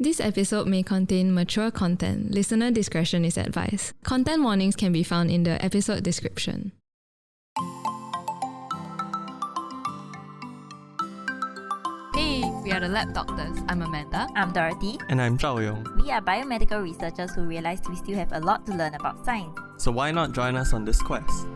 This episode may contain mature content. Listener discretion is advised. Content warnings can be found in the episode description. Hey, we are the Lab Doctors. I'm Amanda. I'm Dorothy. And I'm Zhao Yong. We are biomedical researchers who realized we still have a lot to learn about science. So why not join us on this quest?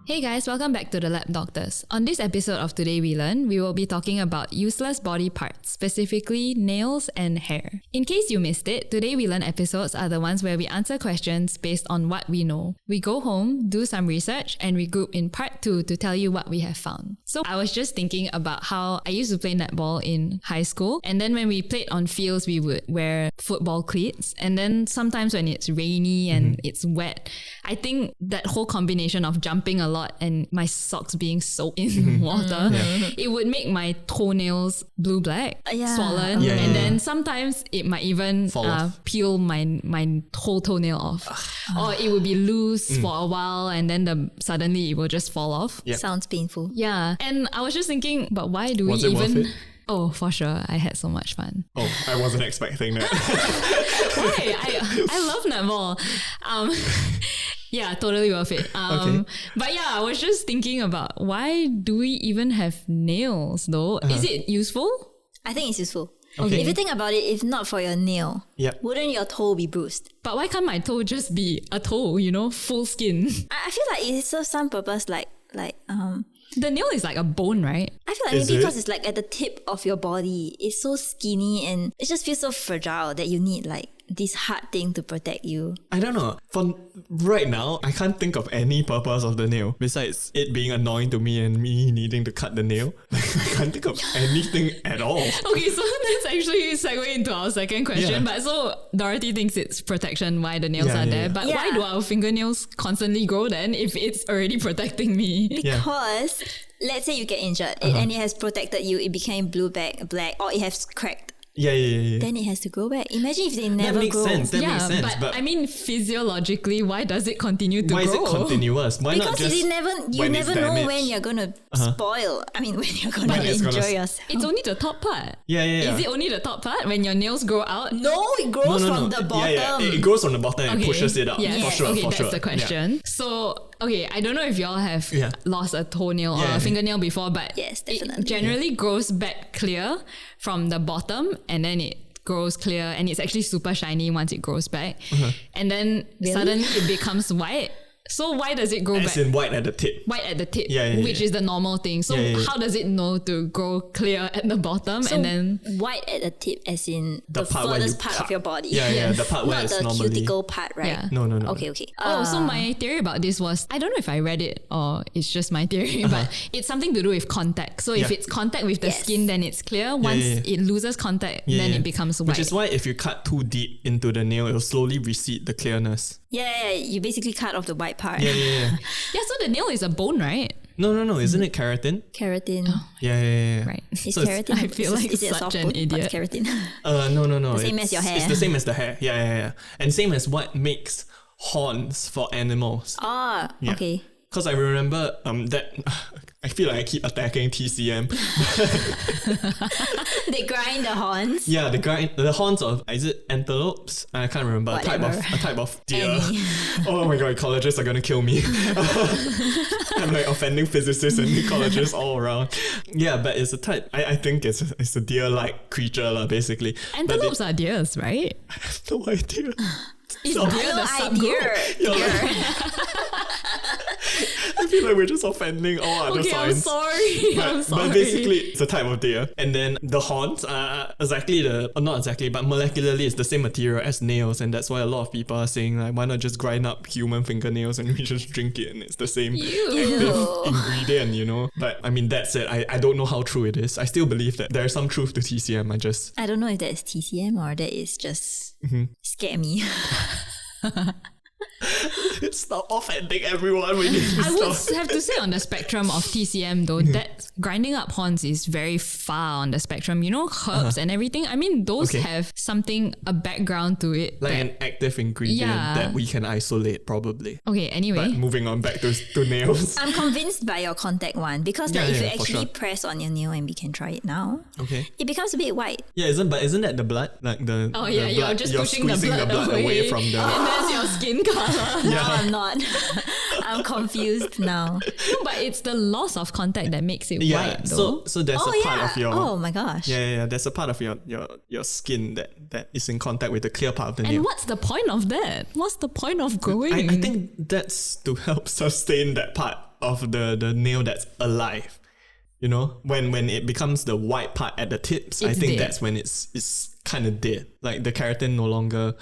Hey guys, welcome back to the Lab Doctors. On this episode of Today We Learn, we will be talking about useless body parts, specifically nails and hair. In case you missed it, Today We Learn episodes are the ones where we answer questions based on what we know. We go home, do some research, and regroup in part 2 to tell you what we have found. So I was just thinking about how I used to play netball in high school, and then when we played on fields, we would wear football cleats, and then sometimes when it's rainy and it's wet, I think that whole combination of jumping a lot and my socks being soaked in water, it would make my toenails blue-black, swollen, and then sometimes it might even peel my whole toenail off. Or it would be loose for a while and then suddenly it will just fall off. Sounds painful. Yeah, and I was just thinking, but why do Was we it even... worth it? Oh, for sure. I had so much fun. Oh, I wasn't expecting that. Why? I love netball. Yeah, totally worth it. Okay. But yeah, I was just thinking about why do we even have nails though? Is it useful? I think it's useful. Okay. If you think about it, if not for your nail, wouldn't your toe be bruised? But why can't my toe just be a toe, full skin? I feel like it serves some purpose like The nail is like a bone, right? I feel like maybe because it's like at the tip of your body. It's so skinny and it just feels so fragile that you need like this hard thing to protect you. I don't know. For right now, I can't think of any purpose of the nail besides it being annoying to me and me needing to cut the nail. I can't think of anything at all. Okay, so let's actually segue into our second question. But so Dorothy thinks it's protection why the nails are there. But why do our fingernails constantly grow then if it's already protecting me? Because let's say you get injured and it has protected you, it became black, or it has cracked. Then it has to grow back. Imagine if they never grow. That makes sense. But I mean, physiologically, why does it continue to grow? Why is it continuous? Why because not just you never know when you're going to spoil. I mean, when you're going to injure yourself. It's only the top part. Yeah. Is it only the top part when your nails grow out? No, it grows from the bottom. Yeah. It grows from the bottom and pushes it up. Yes. For sure. Okay, for that's sure. the question. So, okay, I don't know if y'all have lost a toenail or a fingernail before, but yes, definitely. It generally grows back clear from the bottom and then it grows clear and it's actually super shiny once it grows back. And then suddenly it becomes white. So why does it grow back? As in white at the tip. White at the tip, which is the normal thing. So how does it know to grow clear at the bottom so and then... white at the tip as in the part furthest part of your body. The part where it's not the normally... cuticle part, right? Yeah. No. Okay. So my theory about this was, I don't know if I read it or it's just my theory, but it's something to do with contact. So if it's contact with the skin, then it's clear. Once it loses contact, then it becomes white. Which is why if you cut too deep into the nail, it'll slowly recede the clearness. Yeah, you basically cut off the white part. Yeah. Yeah, so the nail is a bone, right? No. Isn't it keratin? Keratin. Yeah. Right. Is So keratin? I feel like is it such a soft an bone? idiot. What's keratin? No. The same as your hair. It's the same as the hair. Yeah. And same as what makes horns for animals. Okay. Because I remember that I feel like I keep attacking TCM. They grind the horns. Yeah, the horns of, is it antelopes? I can't remember. A type of deer. Oh my god, ecologists are gonna kill me. I'm like offending physicists and ecologists all around. Yeah, but it's a type. I think it's a deer-like creature, basically. Antelopes are deers, right? I have no idea. Is deer the subgroup? I feel like we're just offending all other I'm signs. sorry. But basically, it's a type of deer. And then the horns are not exactly, but molecularly, it's the same material as nails. And that's why a lot of people are saying, like, why not just grind up human fingernails and we just drink it and it's the same active ingredient, But I mean, that said, I don't know how true it is. I still believe that there's some truth to TCM. I don't know if that is TCM or that is just scare me. Stop offending everyone. We need to I would stop. have to say on the spectrum of TCM though, that grinding up horns is very far on the spectrum. You know, herbs and everything. I mean, those have something, a background to it. Like an active ingredient that we can isolate probably. Okay, anyway. But moving on back to nails. I'm convinced by your contact one because like, if you actually press on your nail, and we can try it now, it becomes a bit white. Yeah, isn't that the blood? Like the the you're blood, just you're pushing the blood away from the. And that's your skin color. No, I'm not. I'm confused now. No, but it's the loss of contact that makes it white though. So there's a part of your. Oh my gosh. Yeah. There's a part of your skin that is in contact with the clear part of the nail. And what's the point of that? What's the point of growing? I think that's to help sustain that part of the nail that's alive. You know, when it becomes the white part at the tips, I think that's when it's kind of dead. Like the keratin no longer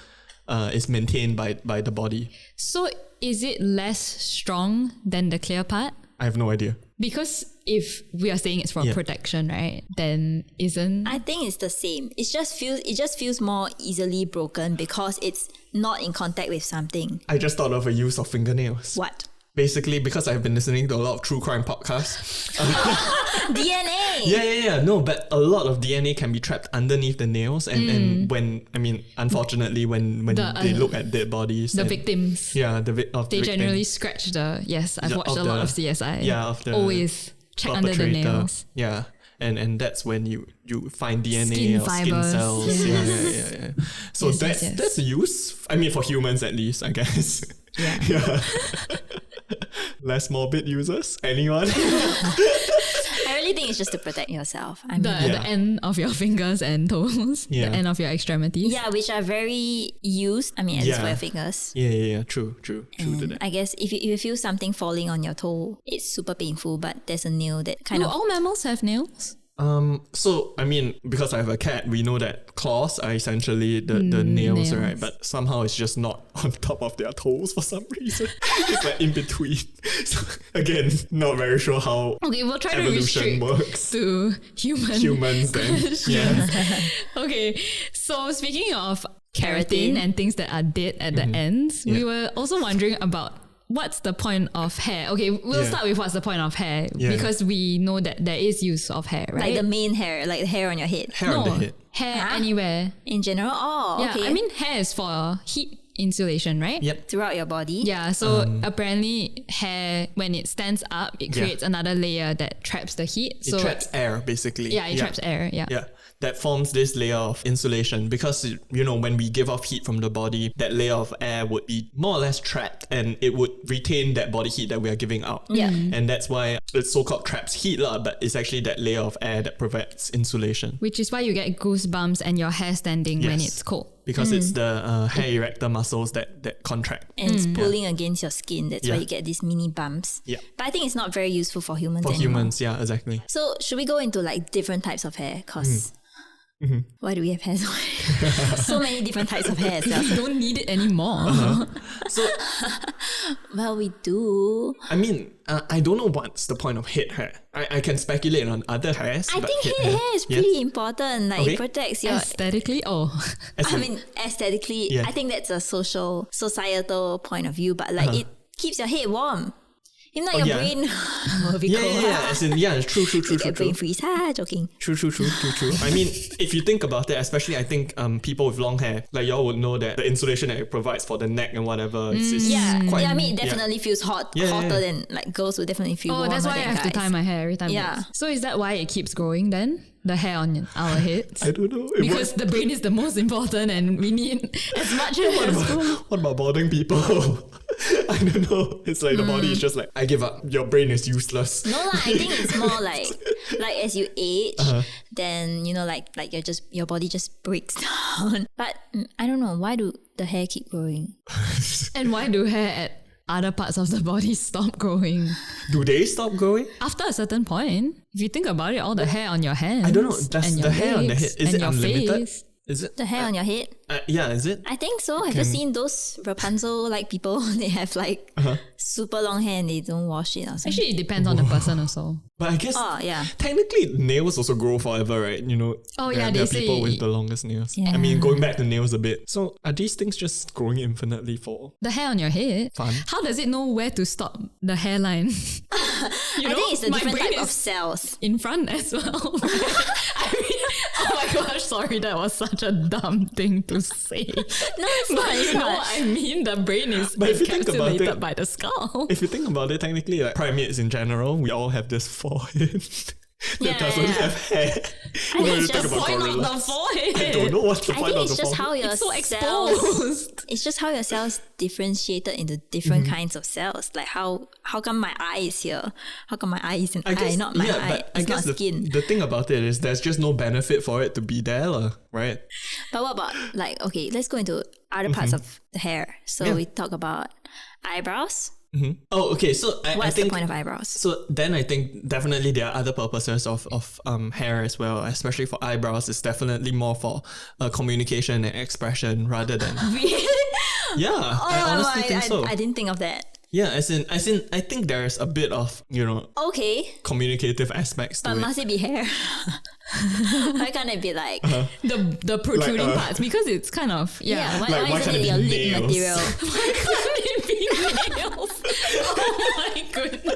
is maintained by the body. So is it less strong than the clear part? I have no idea. Because if we are saying it's for protection, right? Then isn't... I think it's the same. It just feels more easily broken because it's not in contact with something. I just thought of a use of fingernails. What? Basically, because I've been listening to a lot of true crime podcasts. DNA! Yeah. No, but a lot of DNA can be trapped underneath the nails. And when, unfortunately, when they look at dead bodies. The victims. Yeah, they generally scratch the... Yes, I've watched a lot of CSI. Yeah, of the always check under the nails. Yeah. And that's when you find DNA skin or fibers. skin cells. Yes. Yeah. So that's a use. I mean, for humans at least, I guess. Yeah. Less morbid users? Anyone? I really think it's just to protect yourself. I mean, The end of your fingers and toes. Yeah. The end of your extremities. yeah, which are very used. I mean, at least for your fingers. Yeah. True to that. I guess if you feel something falling on your toe, it's super painful, but there's a nail that kind Do of... all mammals have nails? So I mean, because I have a cat, we know that claws are essentially the nails, right? But somehow it's just not on top of their toes for some reason. It's like in between. So again, not very sure how Okay, we'll try to evolution restrict works. to humans then. Yeah. Okay, so speaking of keratin and things that are dead at the ends, we were also wondering about what's the point of hair? Okay, we'll start with what's the point of hair because we know that there is use of hair, right? Like the main hair, like the hair on your head. Hair on the head. Hair anywhere. In general? Oh, Yeah, okay. I mean hair is for heat insulation, right? Yep. throughout your body. Yeah, so apparently hair, when it stands up, it creates another layer that traps the heat. It traps air, basically. Yeah, it traps air, Yeah, that forms this layer of insulation because, when we give off heat from the body, that layer of air would be more or less trapped and it would retain that body heat that we are giving out. Yeah. And that's why it's so-called traps heat, but it's actually that layer of air that provides insulation. Which is why you get goosebumps and your hair standing when it's cold. Because it's the hair erector muscles that contract. And it's pulling against your skin. That's why you get these mini bumps. Yeah. But I think it's not very useful for humans For anymore. humans, yeah, exactly. So should we go into like different types of hair? Because why do we have hair? So many different types of hair. You don't need it anymore. So, Well, we do. I mean, I don't know what's the point of head hair. I can speculate on other hairs. I but think head hair is pretty important. Like it protects your... Aesthetically, I mean, aesthetically, I think that's a societal point of view, but like it keeps your head warm. If not, your brain will be cold. As in, true. Get brain freeze. Joking. True. I mean, if you think about it, especially I think people with long hair, like y'all would know that the insulation that it provides for the neck and whatever is quite... I mean, it definitely feels hotter than like girls would definitely feel warmer that's why I than have to guys. tie my hair every time. Yeah. So is that why it keeps growing then? The hair on our heads? I don't know. Because the brain is the most important and we need as much hair as possible. What about balding people? I don't know. It's like the body is just like, I give up. Your brain is useless. No, I think it's more like as you age, then like your body just breaks down. But I don't know, why do the hair keep growing? And why do hair at other parts of the body stop growing? Do they stop growing? After a certain point, if you think about it, all the hair on your hands, I don't know. Does and the your hair on the legs head, is and it your unlimited? face. Is it? The hair on your head? Yeah, is it? I think so. Have you seen those Rapunzel like people? They have like super long hair and they don't wash it or something. Actually, it depends on the person also. But I guess Oh, yeah. technically nails also grow forever, right? You know, Oh, there yeah, are they people say- with the longest nails. Yeah. I mean, going back to nails a bit. So are these things just growing infinitely for The hair on your head. fun? How does it know where to stop the hairline? I think it's a my different brain type of is cells. in front as well. I mean, oh my gosh, sorry, that was such a dumb thing to say. No, it's not. But It's you know not. what I mean? The brain is But if you think about encapsulated it- by the skull. If you think about it, technically, like primates in general, we all have this forehead that doesn't have hair. I think it's talk just about Point of gorillas. the forehead. I don't know what's the I point think of it's the just forehead. how your It's so cells. exposed. It's just how your cells differentiated into different kinds of cells. Like how come my eye is here? How come my eye is an eye, not my eye? but I It's guess not skin. the thing about it is there's just no benefit for it to be there, right? But what about like okay, let's go into other parts of the hair. So Yeah. we talk about eyebrows. Oh, okay. So I What's the think point of eyebrows? so then I think definitely there are other purposes of hair as well, especially for eyebrows. It's definitely more for communication and expression rather than yeah. I honestly think so. I didn't think of that. Yeah, as in I think there's a bit of Okay, communicative aspects to but it. must it be hair? Why can't it be like The protruding Like, parts because it's kind of yeah? Why, Like, why why isn't can't it it your be lip nails? material? Why can't it be nails? Oh my goodness.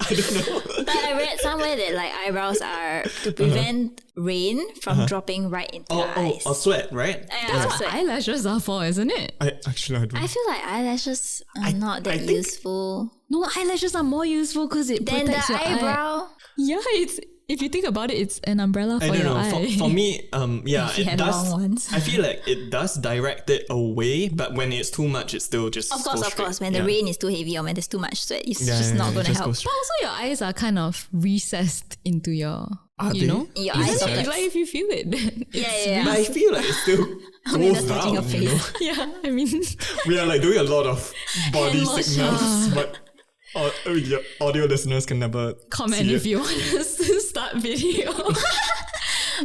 I don't know. But I read somewhere that like eyebrows are to prevent rain from dropping right into your eyes. Or sweat, right? Yeah, That's so what eyelashes are for, isn't it? I don't. I feel like eyelashes are not that I think- useful. No, eyelashes are more useful because it Then the protects your eye. eyebrow. Yeah, it's if you think about it, it's an umbrella for I don't your know. eye. For me, yeah, If you it have does. long ones. I feel like it does direct it away, but when it's too much, it's still just Of course, go of course. straight. When the Yeah. rain is too heavy or when there's too much sweat, it's Yeah, just yeah, not yeah, going to just go help. straight. Also, your eyes are kind of recessed into your, Are you they? know? Your Isn't eye it? sockets. Like if you feel it, then Yeah. But I feel like it still mean, goes that's touching down. your You know? face. yeah, I mean, We are like doing a lot of body Hand lotion. signals, but your audio listeners can never comment see if it. you want us to start video.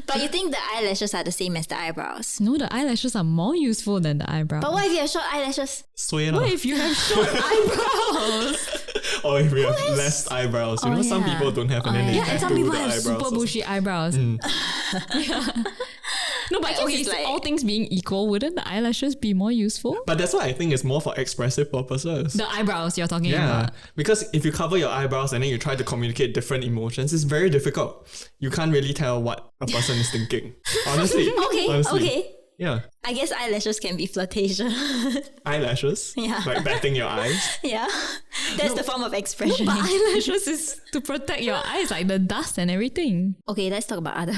But you think the eyelashes are the same as the eyebrows? No, the eyelashes are more useful than the eyebrows. But what if you have short eyelashes? Sway What lah. if you have short eyebrows? Or if we have less eyebrows. You know, some yeah. people don't have, and then they Yeah, have and some to people the have eyebrows super also. bushy eyebrows. Yeah. No, but okay, it's so like- all things being equal, wouldn't the eyelashes be more useful? But that's why I think it's more for expressive purposes. The eyebrows you're talking Yeah, about. because if you cover your eyebrows and then you try to communicate different emotions, it's very difficult. You can't really tell what a person is thinking. Honestly. Okay, honestly. okay. Yeah. I guess eyelashes can be flirtation. Eyelashes. Yeah. Like batting your eyes. Yeah. That's the form of expression. But eyelashes is to protect your eyes, like the dust and everything. Okay, let's talk about other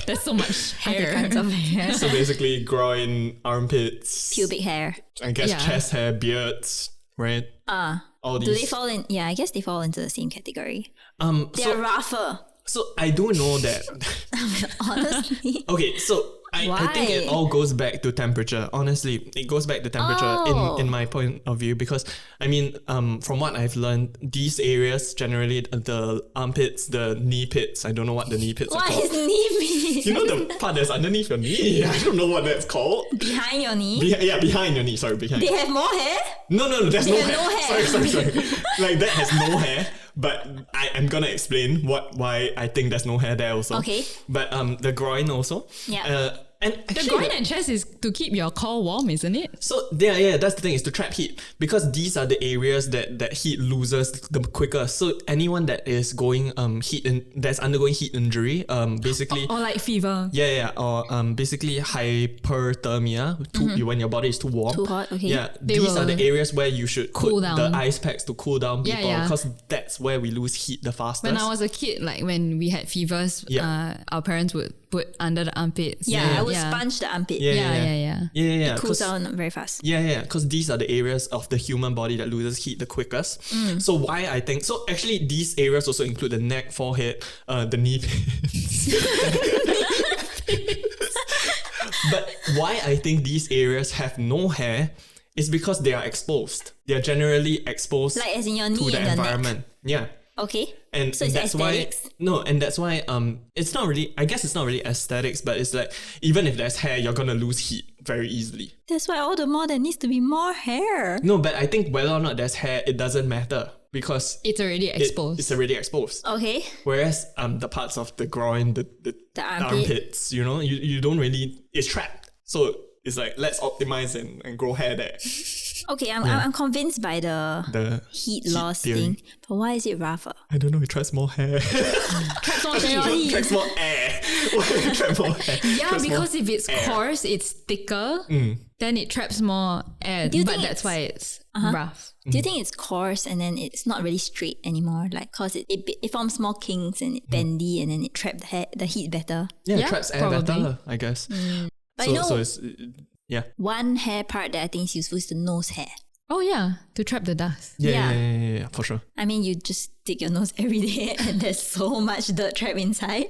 There's so much hair. kinds of hair. So basically groin, armpits, Pubic hair. I guess Yeah. chest hair, beards, right? All Do these. they fall in? Yeah, I guess they fall into the same category. so They're rougher. so I do know that. Honestly. Okay, so I think it Why? all goes back to temperature. Honestly, it goes back to temperature Oh. in my point of view because I mean, from what I've learned, these areas generally the armpits, the knee pits. I don't know what the knee pits are What called. is knee mean? You know the part that's underneath your knee? I don't know what that's called. Behind your knee? Behind your knee. Sorry, behind. They have more hair? No, there's no have hair. no hair. Sorry. Like that has no hair. But I am gonna explain why I think there's no hair there also. Okay. But the groin also. Yeah. And The actually, groin and chest is to keep your core warm, isn't it? so yeah, that's the thing, is to trap heat because these are the areas that heat loses the quicker. So anyone that is going that's undergoing heat injury, basically. Or like fever. Yeah, or basically hyperthermia, when your body is too warm. Too hot, okay. Yeah, They these are the will areas where you should cool put down. the ice packs to cool down Yeah, people yeah. because that's where we lose heat the fastest. When I was a kid, like when we had fevers, Yeah. our parents would put under the armpits. Yeah, I would sponge the armpit. Yeah. Yeah, Cools 'cause- down very fast. Yeah, because these are the areas of the human body that loses heat the quickest. So why I think so? Actually, these areas also include the neck, forehead, the knee pits. But why I think these areas have no hair is because they are exposed. They are generally exposed Like as in your to knee the and the neck. environment. Yeah. Okay. And So it's that's aesthetics? and that's why it's not really, I guess it's not really aesthetics, but it's like even if there's hair, you're gonna lose heat very easily. That's why all the more there needs to be more hair. No, but I think whether or not there's hair, it doesn't matter because It's already exposed. it's already exposed. Okay. Whereas the parts of the groin, the armpit. armpits, you don't really, it's trapped. So it's like, let's optimize and grow hair there. Okay, I'm convinced by the heat loss theory. thing. But why is it rougher? I don't know, it traps more hair. Traps more Really? Tracks more air. Trap more hair. Yeah, Traps because more if it's air. coarse, it's thicker, then it traps more air. Do you But think that's it's- why it's rough. Do you think it's coarse and then it's not really straight anymore? Like, cause it forms more kinks and it's bendy and then it traps the heat better. Yeah, Yeah, it traps air probably. better, I guess. But you know, So it's, yeah. one hair part that I think is useful is the nose hair. Oh yeah, to trap the dust. Yeah, for sure. I mean, you just stick your nose every day and there's so much dirt trapped inside.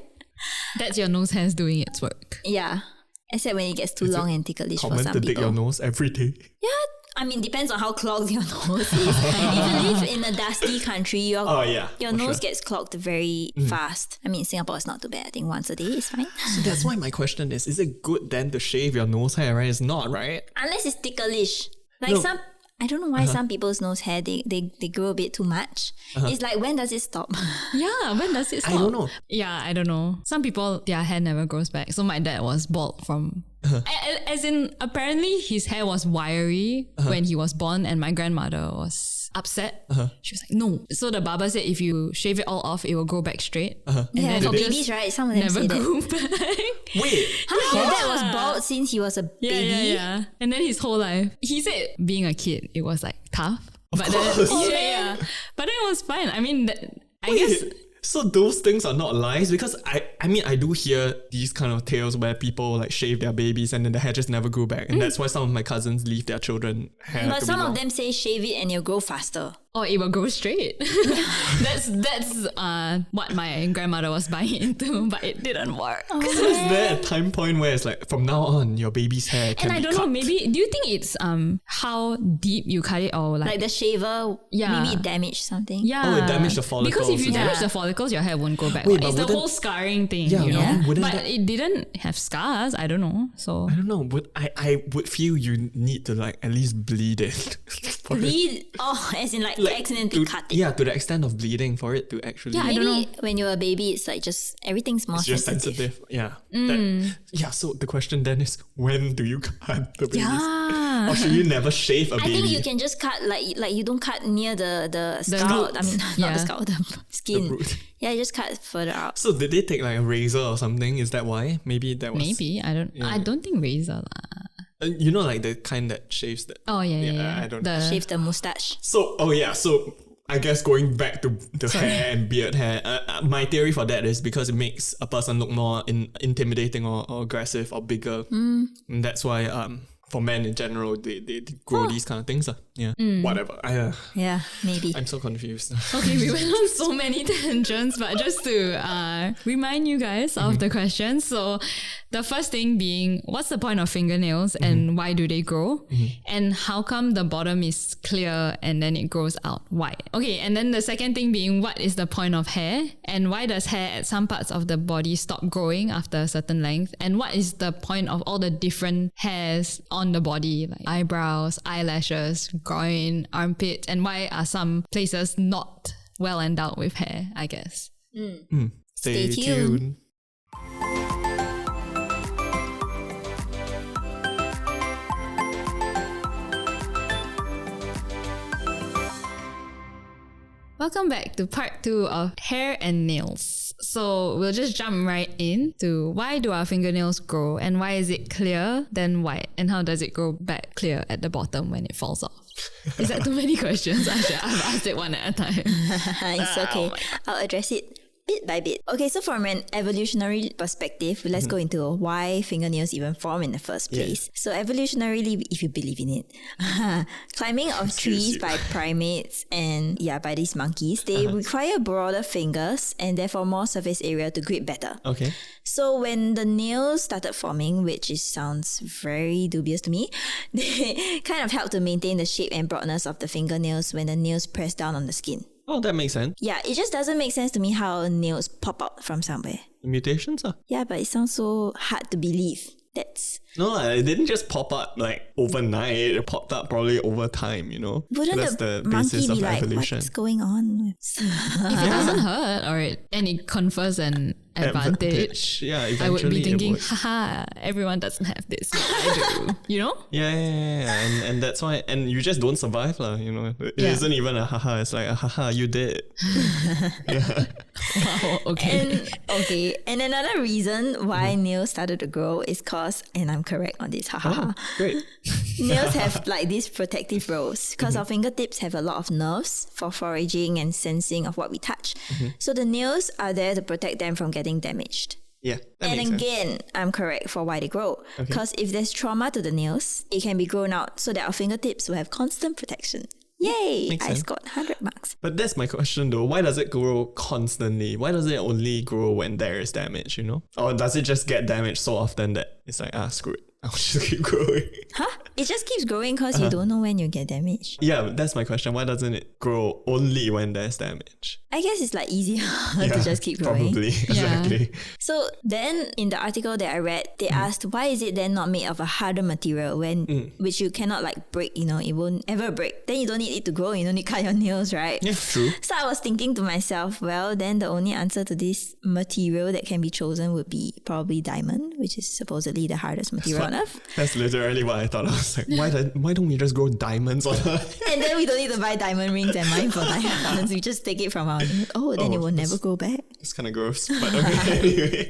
That's your nose hairs doing its work. Yeah. Except when it gets too long and ticklish for Common some to dig people. your nose every day. Yeah, I mean, depends on how clogged your nose is. If you live in a dusty country, your for nose sure. gets clogged very fast. I mean, Singapore is not too bad. I think once a day is fine. So that's why my question is it good then to shave your nose hair, right? It's not, right? Unless it's ticklish. Like No. some, I don't know why some people's nose hair, they grow a bit too much. It's like, when does it stop? Yeah, when does it stop? I don't know. Yeah, I don't know. Some people, their hair never grows back. So my dad was bald from... As in, apparently his hair was wiry when he was born and my grandmother was upset. She was like, no. So the barber said if you shave it all off, it will grow back straight. And Yeah, then for it just babies, right? Some of them never say that. grew back. Wait. Your dad was bald since he was a baby. Yeah. And then his whole life, he said being a kid, it was like tough. But course. then, yeah. But then it was fine. I mean, I guess... So those things are not lies because I mean I do hear these kind of tales where people like shave their babies and then the hair just never grew back, and that's why some of my cousins leave their children hair. But to some be of long. them say shave it and you'll grow faster. Or it will grow straight. that's what my grandmother was buying into, but it didn't work. So is there a time point where it's like from now on your baby's hair can And I be don't know, cut? maybe do you think it's how deep you cut it or Like the shaver, Yeah. maybe it damaged something. yeah. Oh, it damaged the follicles. Because if you Yeah. damage the follicles, your hair won't grow back. Wait, It's but the wouldn't- whole scarring thing, Yeah, you know. Yeah. wouldn't But that- it didn't have scars. I don't know. So I don't know. I would feel you need to like at least bleed it. for it- Bleed, as in like accidentally cut it. Yeah, to the extent of bleeding for it to actually. Yeah, I Maybe don't know. when you're a baby, it's like just everything's more it's just sensitive. Yeah. Yeah. So the question then is, when do you cut the baby? Yeah. Or should you never shave a I baby? think you can just cut like you don't cut near the scalp. I mean, not Yeah. the scalp, the skin. root. Yeah, you just cut further out. So did they take like a razor or something? Is that why? Maybe that was. Maybe. I don't think razor lah. You know, like the kind that shaves the. Oh yeah. I don't. Shave the mustache. So so I guess going back to the hair and beard hair, my theory for that is because it makes a person look more intimidating or aggressive or bigger, and that's why for men in general they grow these kind of things. Yeah, whatever. Yeah, maybe. I'm so confused. Okay, we went on so many tangents, but just to remind you guys of the questions. So the first thing being, what's the point of fingernails and why do they grow? And how come the bottom is clear and then it grows out white? Okay, and then the second thing being, what is the point of hair? And why does hair at some parts of the body stop growing after a certain length? And what is the point of all the different hairs on the body, like eyebrows, eyelashes, groin, armpit, and why are some places not well endowed with hair, I guess. Stay tuned. Welcome back to part 2 of hair and nails. So we'll just jump right in to why do our fingernails grow and why is it clear then white, and how does it grow back clear at the bottom when it falls off? Is that too many questions? I've asked it one at a time. It's okay. I'll address it bit by bit. Okay, so from an evolutionary perspective, let's go into why fingernails even form in the first place. So evolutionarily, if you believe in it, climbing of trees by primates and by these monkeys, they require broader fingers and therefore more surface area to grip better. Okay. So when the nails started forming, which sounds very dubious to me, they kind of help to maintain the shape and broadness of the fingernails when the nails press down on the skin. Oh, that makes sense. Yeah, it just doesn't make sense to me how nails pop out from somewhere. Mutations, Yeah, but it sounds so hard to believe. That's No, it didn't just pop up like overnight. It popped up probably over time, you know? wouldn't That's the the monkey basis be of like, evolution. what's going on? If it doesn't hurt and it confers an advantage, Yeah, eventually I would be it thinking, would. haha, everyone doesn't have this. I do. You know? Yeah. And that's why, and you just don't survive, lah. You know? It Yeah. isn't even a haha, it's like a haha, you did. Wow, okay. And another reason why nails started to grow is cause, and I'm correct on this, haha. Great. Nails have like these protective rows because our fingertips have a lot of nerves for foraging and sensing of what we touch. So the nails are there to protect them from getting damaged. Yeah, that And makes sense. again, I'm correct for why they grow. Because if there's trauma to the nails, it can be grown out so that our fingertips will have constant protection. Yay! Makes I sense. scored 100 marks. But that's my question though. Why does it grow constantly? Why does it only grow when there is damage, you know? Or does it just get damaged so often that it's like, screw it. I'll just keep growing. Huh? It just keeps growing because you don't know when you get damaged. Yeah, that's my question. Why doesn't it grow only when there's damage? I guess it's like easier to just keep growing. Probably. Exactly. So then in the article that I read, they asked why is it then not made of a harder material which you cannot like break, you know, it won't ever break. Then you don't need it to grow, you don't need to cut your nails, right? Yeah, true. So I was thinking to myself, well, then the only answer to this material that can be chosen would be probably diamond, which is supposedly the hardest material on earth. That's literally what I thought. I was like, why don't we just grow diamonds on Earth? And then we don't need to buy diamond rings and mine for diamonds. We just take it from our nails. Oh, then it will never go back. It's kind of gross. But okay, anyway.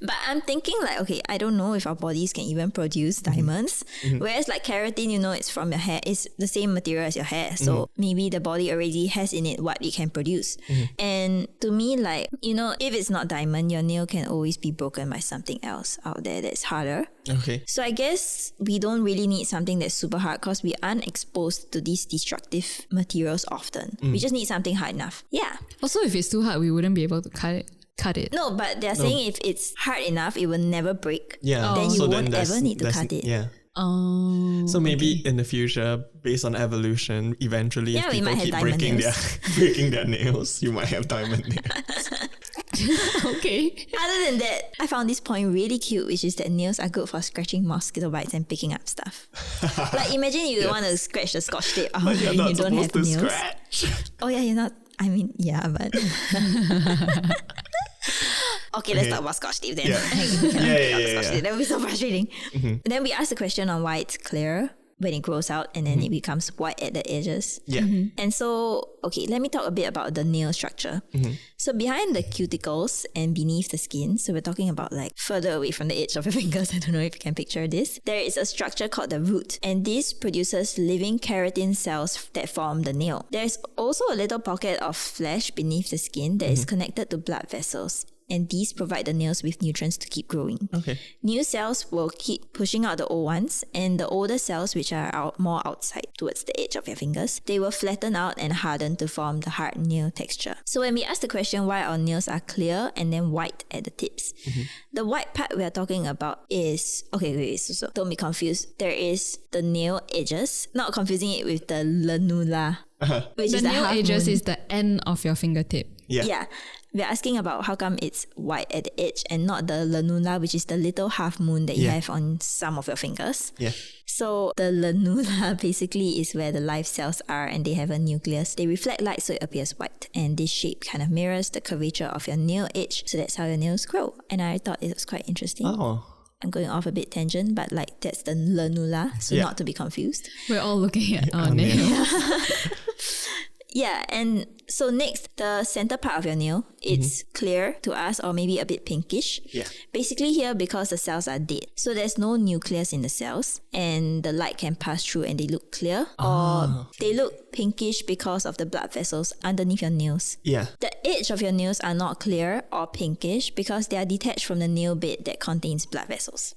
But I'm thinking like, okay, I don't know if our bodies can even produce diamonds. Whereas like keratin, you know, it's from your hair. It's the same material as your hair. So maybe the body already has in it what it can produce. And to me, like, you know, if it's not diamond, your nail can always be broken by something else out there that's harder. Okay. So I guess we don't really need something that's super hard because we aren't exposed to these destructive materials often. We just need something hard enough. Yeah. Also, if it's too hard, we wouldn't be able to cut it. No, but they're saying if it's hard enough, it will never break. Yeah. Then you So won't there's- ever need to there's- cut it. Yeah. Oh. So maybe in the future, based on evolution, eventually Yeah, if we people might have keep diamond breaking nails. breaking their nails, you might have diamond nails. Okay. Other than that, I found this point really cute, which is that nails are good for scratching mosquito bites and picking up stuff. Like imagine you want to scratch the scotch tape out But you're and not you don't have supposed to nails. scratch. Oh yeah, you're not. I mean, yeah, but okay, let's talk about scotch tape then. Yeah. Scotch tape. Yeah. That would be so frustrating. Then we asked the question on why it's clear when it grows out and then it becomes white at the edges. Yeah. And so, okay, let me talk a bit about the nail structure. So behind the cuticles and beneath the skin, so we're talking about like further away from the edge of your fingers, I don't know if you can picture this, there is a structure called the root, and this produces living keratin cells that form the nail. There's also a little pocket of flesh beneath the skin that is connected to blood vessels. And these provide the nails with nutrients to keep growing. Okay. New cells will keep pushing out the old ones, and the older cells, which are more outside towards the edge of your fingers, they will flatten out and harden to form the hard nail texture. So when we ask the question why our nails are clear and then white at the tips, the white part we are talking about is, so don't be confused. There is the nail edges, not confusing it with the lanula, which The is the nail half edges moon. is the end of your fingertip. Yeah. We're asking about how come it's white at the edge and not the lanula, which is the little half moon that you have on some of your fingers. Yeah. So the lanula basically is where the live cells are and they have a nucleus. They reflect light so it appears white. And this shape kind of mirrors the curvature of your nail edge. So that's how your nails grow. And I thought it was quite interesting. Oh. I'm going off a bit tangent, but like that's the lanula. So not to be confused. We're all looking at our nails. Yeah, and so next, the center part of your nail, it's clear to us or maybe a bit pinkish. Yeah. Basically here because the cells are dead. So there's no nucleus in the cells and the light can pass through and they look clear or they look pinkish because of the blood vessels underneath your nails. Yeah. The edge of your nails are not clear or pinkish because they are detached from the nail bed that contains blood vessels.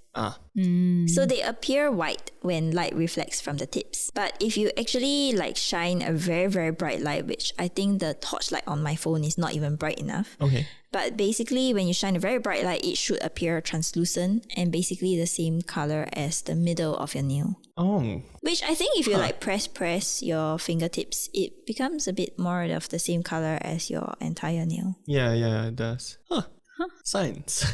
So they appear white when light reflects from the tips. But if you actually like shine a very, very bright light, which I think think the torchlight on my phone is not even bright enough. Okay. But basically, when you shine a very bright light, it should appear translucent and basically the same color as the middle of your nail. Oh. Which I think if you like press your fingertips, it becomes a bit more of the same color as your entire nail. Yeah, it does. Huh. Science.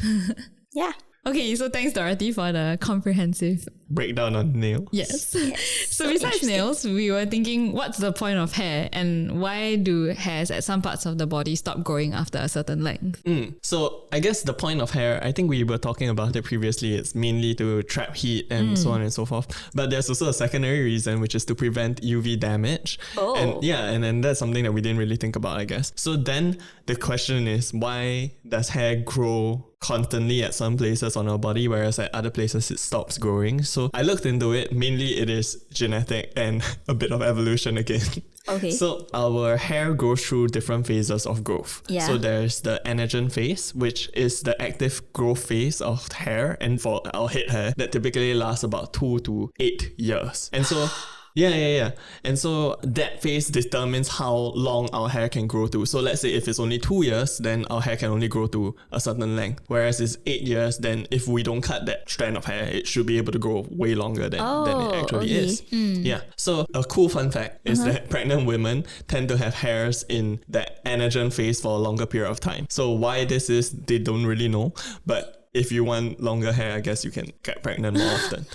Yeah. Okay, so thanks Dorothy for the comprehensive Breakdown on nails. yes. Yes. So besides nails, we were thinking what's the point of hair and why do hairs at some parts of the body stop growing after a certain length? So I guess the point of hair, I think we were talking about it previously, it's mainly to trap heat and so on and so forth. But there's also a secondary reason, which is to prevent UV damage. Oh. And then that's something that we didn't really think about, I guess. So then the question is, why does hair grow constantly at some places on our body, whereas at other places it stops growing? So I looked into it. Mainly it is genetic and a bit of evolution again. Okay. So our hair goes through different phases of growth. Yeah. So there's the anagen phase, which is the active growth phase of hair, and for our head hair, that typically lasts about 2 to 8 years. And so Yeah. And so that phase determines how long our hair can grow to. So let's say if it's only 2 years, then our hair can only grow to a certain length. Whereas it's 8 years, then if we don't cut that strand of hair, it should be able to grow way longer than it actually is. Yeah. So a cool fun fact is that pregnant women tend to have hairs in that anagen phase for a longer period of time. So why this is, they don't really know. But if you want longer hair, I guess you can get pregnant more often.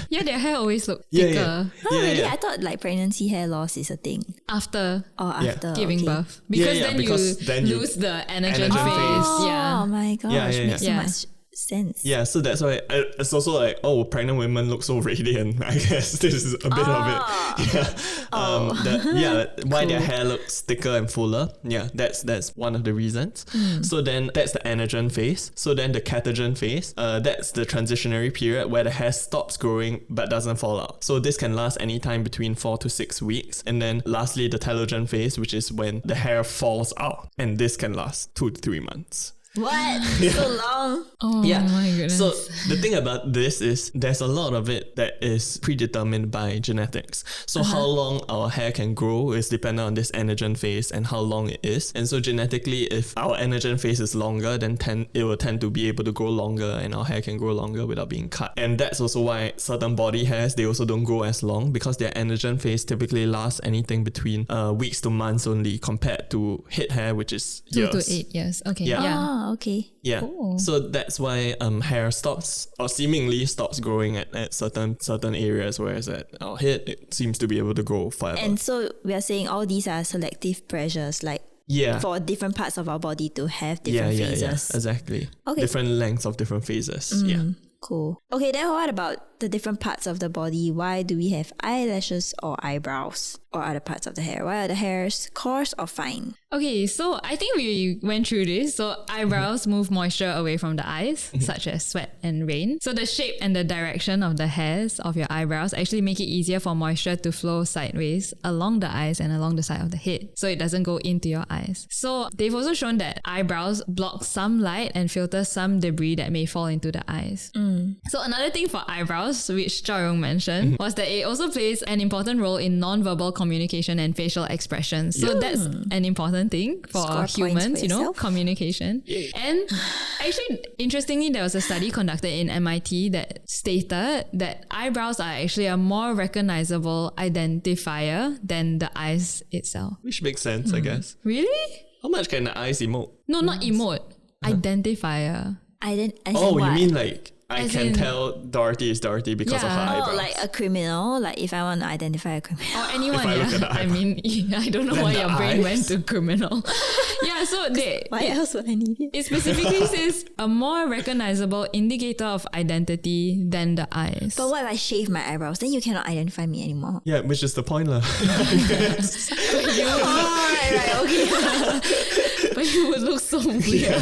Yeah, their hair always look thicker Really? I thought like pregnancy hair loss is a thing. after Or after giving okay. birth. Because because then you lose the anagen anagen phase. phase. Yeah. Oh my gosh, Yeah. makes so Yeah. much sense. Yeah, so that's why it's also like, oh, pregnant women look so radiant. I guess this is a bit of it. Yeah. Why their hair looks thicker and fuller. Yeah, that's one of the reasons. So then that's the anagen phase. So then the catagen phase, that's the transitionary period where the hair stops growing but doesn't fall out. So this can last anytime between 4 to 6 weeks. And then lastly, the telogen phase, which is when the hair falls out, and this can last 2 to 3 months. What? So long? Oh Yeah. my goodness. So the thing about this is there's a lot of it that is predetermined by genetics. So how long our hair can grow is dependent on this anagen phase and how long it is. And so genetically, if our anagen phase is longer, then it will tend to be able to grow longer and our hair can grow longer without being cut. And that's also why certain body hairs, they also don't grow as long because their anagen phase typically lasts anything between weeks to months only compared to head hair, which is 2 years. to 8 years. Okay. Yeah. Yeah. Oh, okay. Yeah. Cool. So that's why hair stops or seemingly stops growing at certain areas, whereas at our head it seems to be able to grow forever. And so we are saying all these are selective pressures, like for different parts of our body to have different phases. Yeah, exactly. Okay. Different lengths of different phases. Yeah. Cool. Okay, then what about the different parts of the body? Why do we have eyelashes or eyebrows or other parts of the hair? Why are the hairs coarse or fine? Okay, so I think we went through this. So eyebrows move moisture away from the eyes, such as sweat and rain. So the shape and the direction of the hairs of your eyebrows actually make it easier for moisture to flow sideways along the eyes and along the side of the head, so it doesn't go into your eyes. So they've also shown that eyebrows block some light and filter some debris that may fall into the eyes. So another thing for eyebrows, which Zhao Yong mentioned, was that it also plays an important role in non-verbal communication and facial expressions. So that's an important thing for Score points humans, for yourself. communication. And actually, interestingly, there was a study conducted in MIT that stated that eyebrows are actually a more recognizable identifier than the eyes itself. Which makes sense, I guess. Really? How much can the eyes emote? No, not emote. Identifier. Oh, you mean like I As can in- tell Dorothy is Dorothy because of her Yeah. eyebrows. Oh, like a criminal. Like if I want to identify a criminal. Or anyone, If I look at the I mean, I don't know Then why the your brain eyes? went to criminal. Yeah, so Why else would I need it? it specifically says a more recognizable indicator of identity than the eyes. But what if I shave my eyebrows? Then you cannot identify me anymore. Yeah, which is the point lah. Right, okay. But you would look so weird.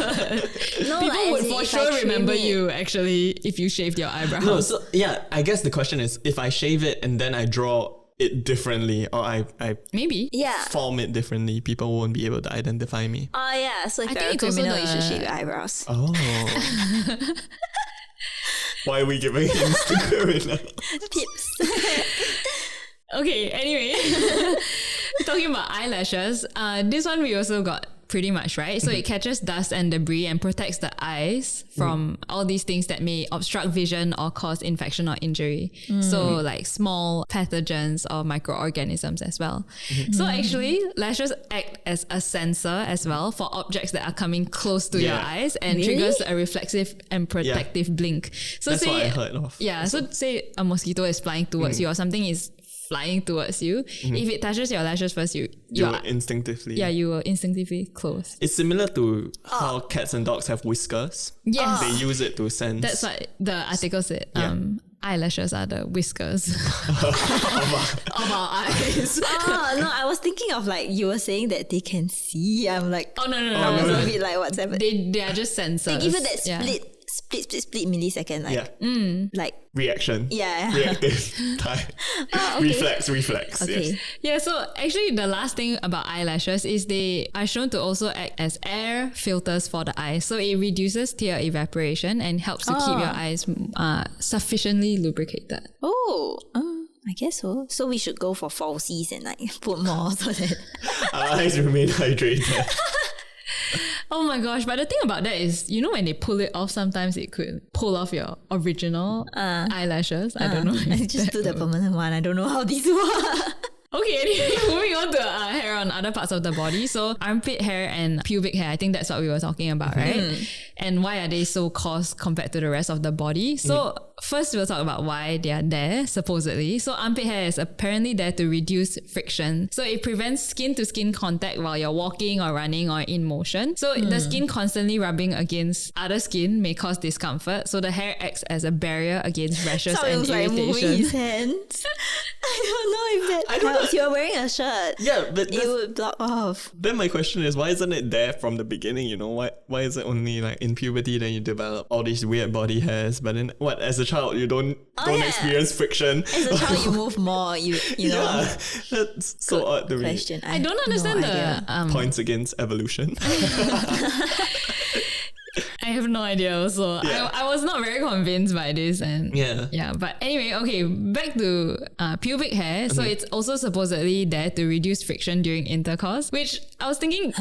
No, People like, would as in for if I sure trim remember it- you actually if you shaved your eyebrows. No, so yeah, I guess the question is if I shave it and then I draw it differently or I Maybe. Yeah. form it differently, people won't be able to identify me. Oh yeah. So if I you're think a it's also criminal, you should the- shave your eyebrows. Oh. Why are we giving hints to criminal? Tips. Okay, anyway. Talking about eyelashes, this one we also got pretty much, right? So it catches dust and debris and protects the eyes from all these things that may obstruct vision or cause infection or injury. So like small pathogens or microorganisms as well. So actually, lashes act as a sensor as well for objects that are coming close to your eyes and triggers a reflexive and protective blink. So That's say, what I heard of. Yeah, so say a mosquito is flying towards you or something is flying towards you. If it touches your lashes first, you will instinctively. Yeah, you will instinctively close. It's similar to how cats and dogs have whiskers. Yes. They use it to sense. That's what the article said. Eyelashes are the whiskers of our eyes. Oh, no, I was thinking of like, you were saying that they can see. I'm like, Oh, no. I was a bit like, what's happening? They are just sensors. They give you that split millisecond, like, like reaction. Yeah. Reactive time. Okay. Reflex. Okay. Yes. Yeah, so actually the last thing about eyelashes is they are shown to also act as air filters for the eyes. So it reduces tear evaporation and helps to keep your eyes sufficiently lubricated. I guess so. So we should go for falsies and like put more so that Our eyes remain hydrated. Oh my gosh, but the thing about that is, you know, when they pull it off, sometimes it could pull off your original eyelashes. I don't know. I just do the permanent one. I don't know how these work. Okay, anyway, moving on to hair on other parts of the body. So armpit hair and pubic hair, I think that's what we were talking about, right? And why are they so coarse compared to the rest of the body? So first we'll talk about why they are there, supposedly. So armpit hair is apparently there to reduce friction. So it prevents skin to skin contact while you're walking or running or in motion. So the skin constantly rubbing against other skin may cause discomfort. So the hair acts as a barrier against rashes and Like moving irritation. his hands. I don't know if that helps. You're wearing a shirt. Yeah, but It would block off. then my question is, why isn't it there from the beginning? You know, why is it only like in puberty then you develop all these weird body hairs? But then what? As a child, you don't experience friction. As a child, you move more. You know. Yeah, that's so odd to me. Question. I don't understand the Points against evolution. I have no idea also. Yeah. I was not very convinced by this and Yeah. but anyway, okay, back to pubic hair. So it's also supposedly there to reduce friction during intercourse, which I was thinking,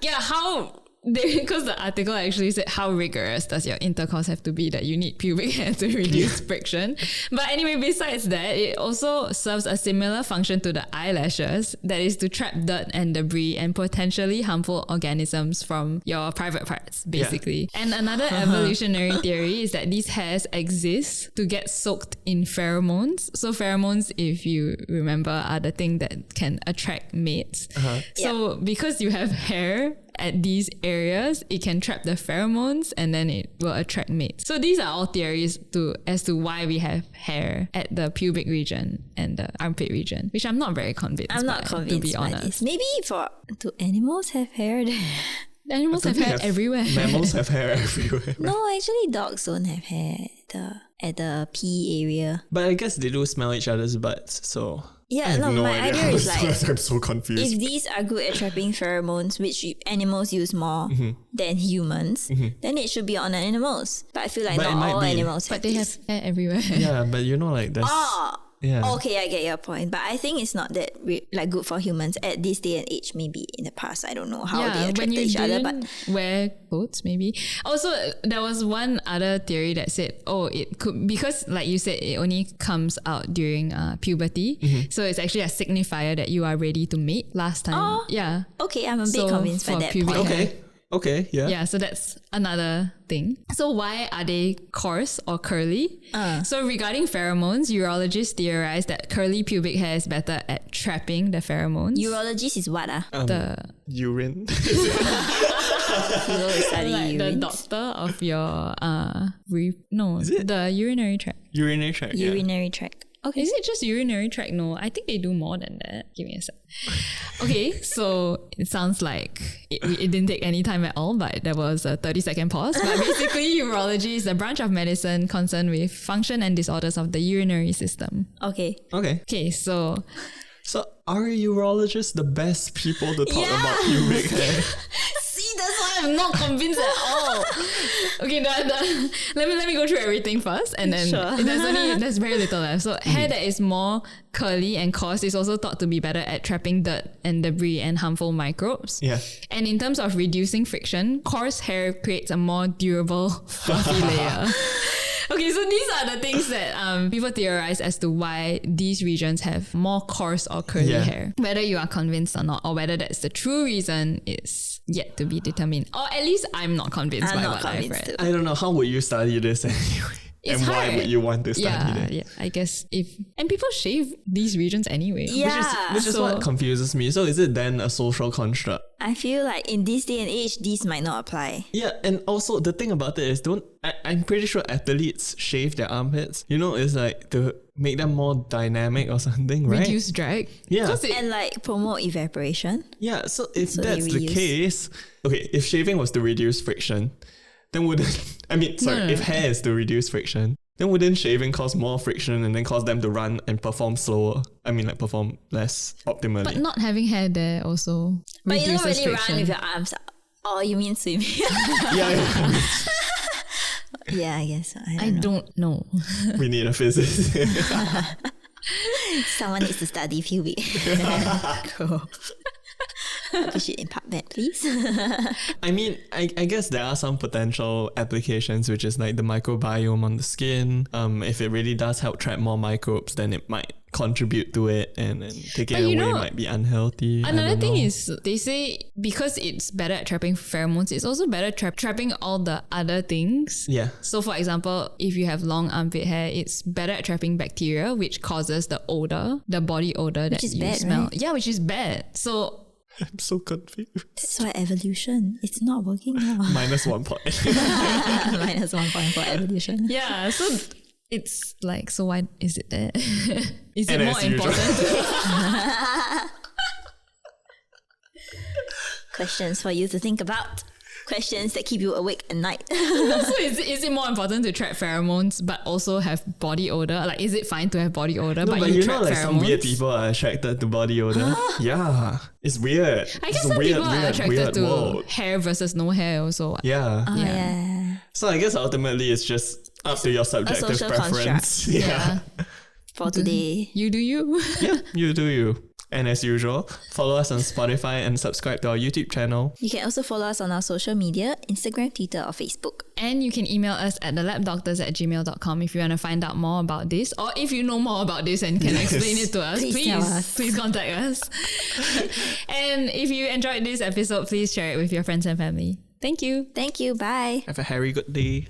yeah, how because the article actually said how rigorous does your intercourse have to be that you need pubic hair to reduce friction. But anyway, besides that, it also serves a similar function to the eyelashes, that is to trap dirt and debris and potentially harmful organisms from your private parts, basically. And another evolutionary theory is that these hairs exist to get soaked in pheromones. So pheromones, if you remember, are the thing that can attract mates. So because you have hair at these areas, it can trap the pheromones and then it will attract mates. So these are all theories as to why we have hair at the pubic region and the armpit region, which I'm not very convinced I'm not by, convinced to be by honest. this. Maybe do animals have hair there? Animals have hair everywhere. Mammals have hair everywhere. No, actually dogs don't have hair at the pee area. But I guess they do smell each other's butts, so I Yeah, have no, no my idea. idea is like, I'm so confused. if these are good at trapping pheromones, which animals use more than humans, then it should be on animals. But I feel like But it not might all be. animals have But they have this. hair everywhere. Yeah, but you know, like that's Okay, I get your point. But I think it's not that like good for humans at this day and age. Maybe in the past, I don't know how they when attracted you each other. But didn't wear clothes, maybe. Also, there was one other theory that said, it could, because like you said, it only comes out during puberty. So it's actually a signifier that you are ready to mate last time. Yeah. okay, I'm a bit So convinced by for that pubic point. hair- Okay, yeah. Yeah, so that's another thing. So why are they coarse or curly? So regarding pheromones, urologists theorize that curly pubic hair is better at trapping the pheromones. Urologist is what? the Urine. People who study like the urines. doctor of your the urinary tract. Urinary tract. Yeah. Urinary tract. Okay. Is it just urinary tract? No, I think they do more than that. Give me a sec. Okay, so it sounds like it didn't take any time at all, but there was a 30-second pause. But basically, urology is the branch of medicine concerned with function and disorders of the urinary system. Okay. Okay. Okay, so So are urologists the best people to talk about pubic hair? See, that's why I'm I'm not convinced at all. Okay, let me go through everything first, and then Sure. there's very little left. So hair that is more curly and coarse is also thought to be better at trapping dirt and debris and harmful microbes. Yeah. And in terms of reducing friction, coarse hair creates a more durable, fluffy layer. Okay, so these are the things that people theorize as to why these regions have more coarse or curly hair. Whether you are convinced or not, or whether that's the true reason is yet to be determined. Or at least I'm not convinced by what I've read. too. I don't know, how would you study this anyway? It's and why hard. would you want to study that? Yeah, I guess and people shave these regions anyway. Yeah. Which is So- what confuses me. So is it then a social construct? I feel like in this day and age, these might not apply. Yeah, and also the thing about it is I'm pretty sure athletes shave their armpits. You know, it's like to make them more dynamic or something, right? Reduce drag. Yeah. 'Cause And like promote evaporation. Yeah, so if So they that's the reuse. case, okay, if shaving was to reduce friction, then if hair is to reduce friction, then wouldn't shaving cause more friction and then cause them to run and perform slower? Perform less optimally. But not having hair there also But you don't reduces really friction. run with your arms out. Oh, you mean swimming? yeah, Yeah, I guess. I don't know. we need a physicist. Someone needs to study pubic. Cool. Appreciate in PubMed, please. I guess there are some potential applications, which is like the microbiome on the skin. If it really does help trap more microbes, then it might contribute to it, and taking it away might be unhealthy. Another thing is they say because it's better at trapping pheromones, it's also better trapping all the other things. Yeah. So for example, if you have long armpit hair, it's better at trapping bacteria, which causes the odor, the body odor that is you bad, smell. right? Yeah, which is bad. So I'm so confused. That's why evolution. It's not working now. Minus 1 point. Minus 1 point for evolution. yeah, so it's like, so why is it there? Is it And more as usual. important? Questions for you to think about. Questions that keep you awake at night. So is it more important to trap pheromones but also have body odor? Like, is it fine to have body odor No, but but you you trap know, like pheromones? some weird people are attracted to body odor. Yeah, it's weird. I guess It's a some weird, people are weird, attracted weird to world. hair versus no hair also. Yeah. Oh, Yeah. yeah. So I guess ultimately it's just up to your subjective social preference. construct. Yeah. For today. You do you. Yeah, you do you. And as usual, follow us on Spotify and subscribe to our YouTube channel. You can also follow us on our social media, Instagram, Twitter, or Facebook. And you can email us at thelabdoctors@gmail.com if you want to find out more about this, or if you know more about this and can Yes. explain it to us, Please tell us. please contact us. And if you enjoyed this episode, please share it with your friends and family. Thank you. Thank you. Bye. Have a hairy good day.